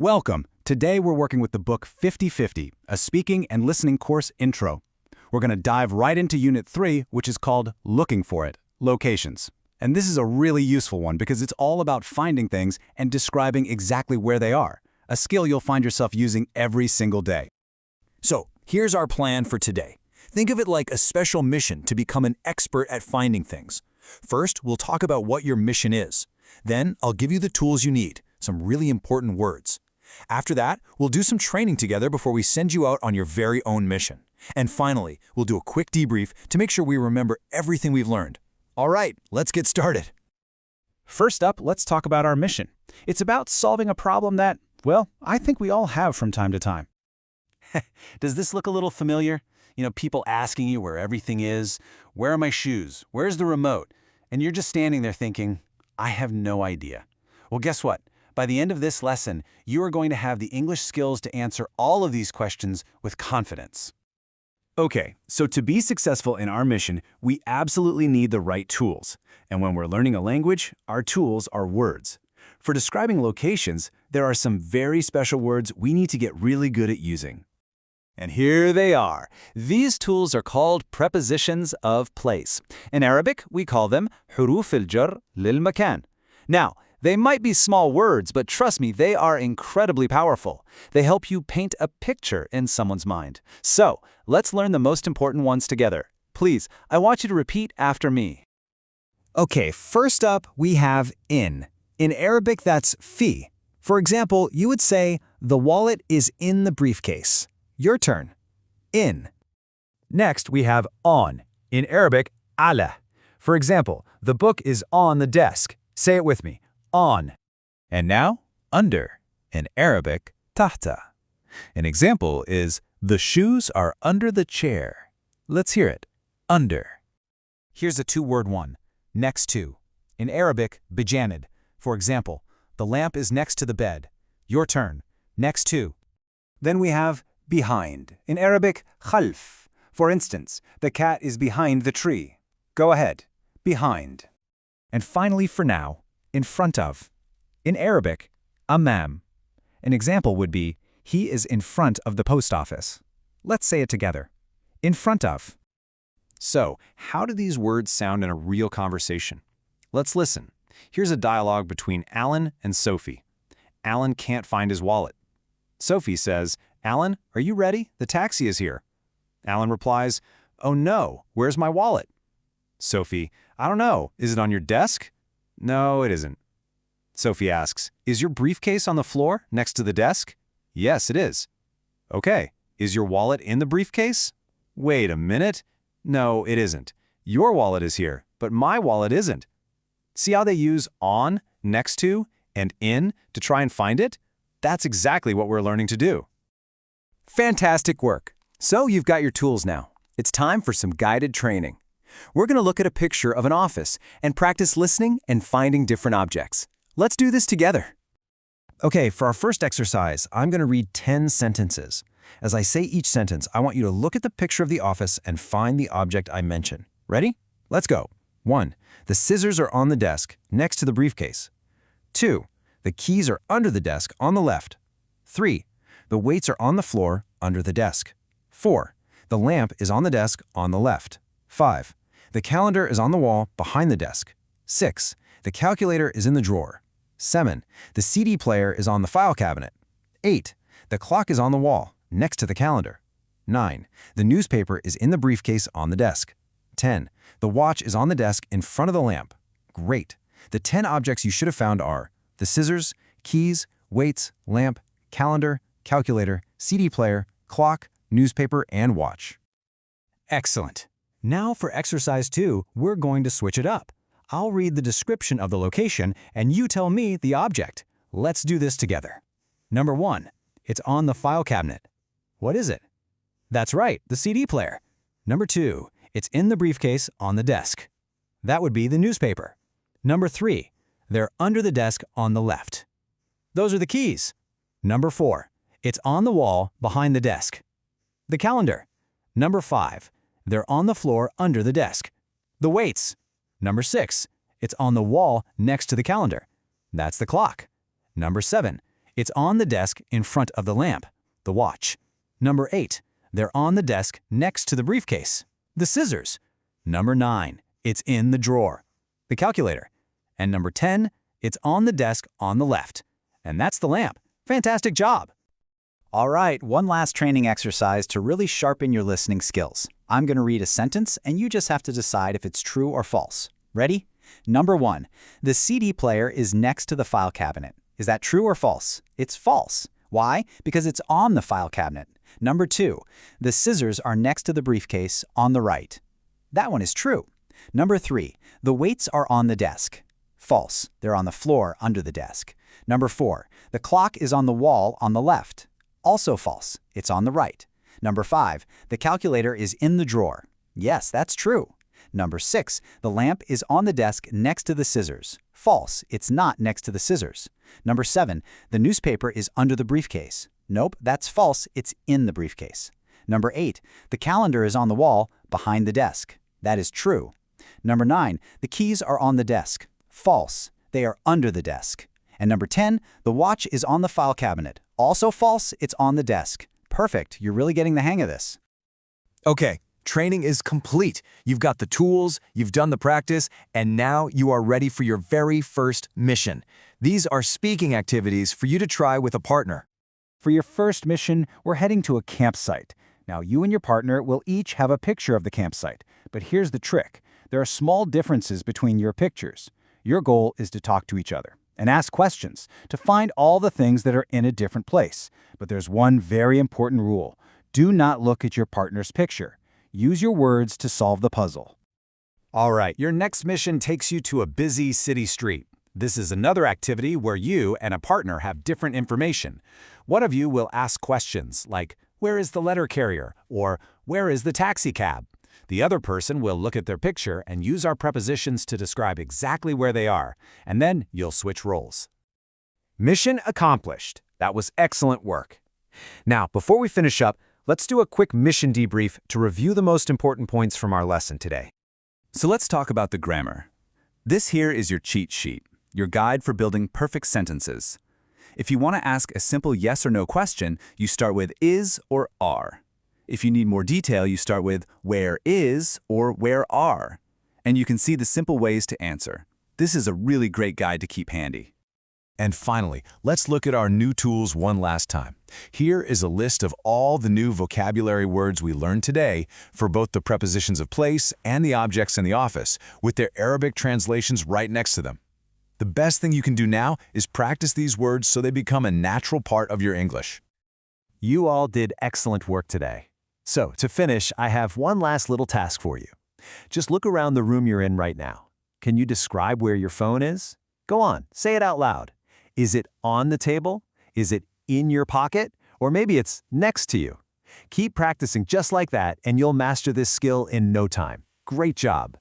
Welcome! Today we're working with the book 50/50, a speaking and listening course intro. We're going to dive right into Unit 3, which is called Looking for It, Locations. And this is a really useful one because it's all about finding things and describing exactly where they are, a skill you'll find yourself using every single day. So, here's our plan for today. Think of it like a special mission to become an expert at finding things. First, we'll talk about what your mission is. Then, I'll give you the tools you need, some really important words. After that, we'll do some training together before we send you out on your very own mission. And finally, we'll do a quick debrief to make sure we remember everything we've learned. All right, let's get started. First up, let's talk about our mission. It's about solving a problem that, well, I think we all have from time to time. Does this look a little familiar? You know, people asking you where everything is, where are my shoes, where's the remote? And you're just standing there thinking, I have no idea. Well, guess what? By the end of this lesson, you are going to have the English skills to answer all of these questions with confidence. Okay, so to be successful in our mission, we absolutely need the right tools. And when we're learning a language, our tools are words. For describing locations, there are some very special words we need to get really good at using. And here they are. These tools are called prepositions of place. In Arabic, we call them حروف الجر للمكان. Now, they might be small words, but trust me, they are incredibly powerful. They help you paint a picture in someone's mind. So, let's learn the most important ones together. Please, I want you to repeat after me. Okay, first up, we have in. In Arabic, that's fi. For example, you would say, the wallet is in the briefcase. Your turn. In. Next, we have on. In Arabic, ala. For example, the book is on the desk. Say it with me. On. And now, under. In Arabic, tahta. An example is, the shoes are under the chair. Let's hear it. Under. Here's a two-word one, next to. In Arabic, bijanid. For example, the lamp is next to the bed. Your turn. Next to. Then we have behind. In Arabic, khalf. For instance, the cat is behind the tree. Go ahead. Behind. And finally, for now, in front of. In Arabic, amam. An example would be, he is in front of the post office. Let's say it together. In front of. So, how do these words sound in a real conversation? Let's listen. Here's a dialogue between Alan and Sophie. Alan can't find his wallet. Sophie says, Alan, are you ready? The taxi is here. Alan replies, oh no, where's my wallet? Sophie, I don't know, is it on your desk? No, it isn't. Sophie asks, is your briefcase on the floor next to the desk? Yes, it is. Okay, is your wallet in the briefcase? Wait a minute. No, it isn't. Your wallet is here, but my wallet isn't. See how they use on, next to, and in to try and find it? That's exactly what we're learning to do. Fantastic work. So you've got your tools now. It's time for some guided training. We're going to look at a picture of an office and practice listening and finding different objects. Let's do this together. Okay, for our first exercise, I'm going to read 10 sentences. As I say each sentence, I want you to look at the picture of the office and find the object I mention. Ready? Let's go. 1. The scissors are on the desk, next to the briefcase. 2. The keys are under the desk, on the left. 3. The weights are on the floor, under the desk. 4. The lamp is on the desk, on the left. 5. The calendar is on the wall, behind the desk. 6. The calculator is in the drawer. 7. The CD player is on the file cabinet. 8. The clock is on the wall, next to the calendar. 9. The newspaper is in the briefcase on the desk. 10. The watch is on the desk in front of the lamp. Great. The 10 objects you should have found are the scissors, keys, weights, lamp, calendar, calculator, CD player, clock, newspaper, and watch. Excellent. Now for exercise 2, we're going to switch it up. I'll read the description of the location and you tell me the object. Let's do this together. Number 1, it's on the file cabinet. What is it? That's right, the CD player. Number 2, it's in the briefcase on the desk. That would be the newspaper. Number 3, they're under the desk on the left. Those are the keys. Number 4, it's on the wall behind the desk. The calendar. Number 5, they're on the floor under the desk. The weights. Number 6, it's on the wall next to the calendar. That's the clock. Number 7, It's on the desk in front of the lamp, the watch. Number 8, they're on the desk next to the briefcase, the scissors. Number 9, it's in the drawer, the calculator. And number 10, it's on the desk on the left. And that's the lamp. Fantastic job! All right, one last training exercise to really sharpen your listening skills. I'm going to read a sentence, and you just have to decide if it's true or false. Ready? Number 1, the CD player is next to the file cabinet. Is that true or false? It's false. Why? Because it's on the file cabinet. Number 2, the scissors are next to the briefcase on the right. That one is true. Number 3, the weights are on the desk. False. They're on the floor under the desk. Number 4, the clock is on the wall on the left. Also false. It's on the right. Number 5, the calculator is in the drawer. Yes, that's true. Number 6, the lamp is on the desk next to the scissors. False. It's not next to the scissors. Number 7, the newspaper is under the briefcase. Nope, that's false. It's in the briefcase. Number 8, the calendar is on the wall behind the desk. That is true. Number 9, the keys are on the desk. False. They are under the desk. And number 10, the watch is on the file cabinet. Also false, it's on the desk. Perfect, you're really getting the hang of this. Okay, training is complete. You've got the tools, you've done the practice, and now you are ready for your very first mission. These are speaking activities for you to try with a partner. For your first mission, we're heading to a campsite. Now, you and your partner will each have a picture of the campsite. But here's the trick. There are small differences between your pictures. Your goal is to talk to each other and ask questions to find all the things that are in a different place. But there's one very important rule. Do not look at your partner's picture. Use your words to solve the puzzle. All right, your next mission takes you to a busy city street. This is another activity where you and a partner have different information. One of you will ask questions like, "Where is the letter carrier?" or "Where is the taxi cab?" The other person will look at their picture and use our prepositions to describe exactly where they are, and then you'll switch roles. Mission accomplished. That was excellent work. Now, before we finish up, let's do a quick mission debrief to review the most important points from our lesson today. So let's talk about the grammar. This here is your cheat sheet, your guide for building perfect sentences. If you want to ask a simple yes or no question, you start with is or are. If you need more detail, you start with where is or where are. And you can see the simple ways to answer. This is a really great guide to keep handy. And finally, let's look at our new tools one last time. Here is a list of all the new vocabulary words we learned today for both the prepositions of place and the objects in the office, with their Arabic translations right next to them. The best thing you can do now is practice these words so they become a natural part of your English. You all did excellent work today. So, to finish, I have one last little task for you. Just look around the room you're in right now. Can you describe where your phone is? Go on, say it out loud. Is it on the table? Is it in your pocket? Or maybe it's next to you. Keep practicing just like that, and you'll master this skill in no time. Great job.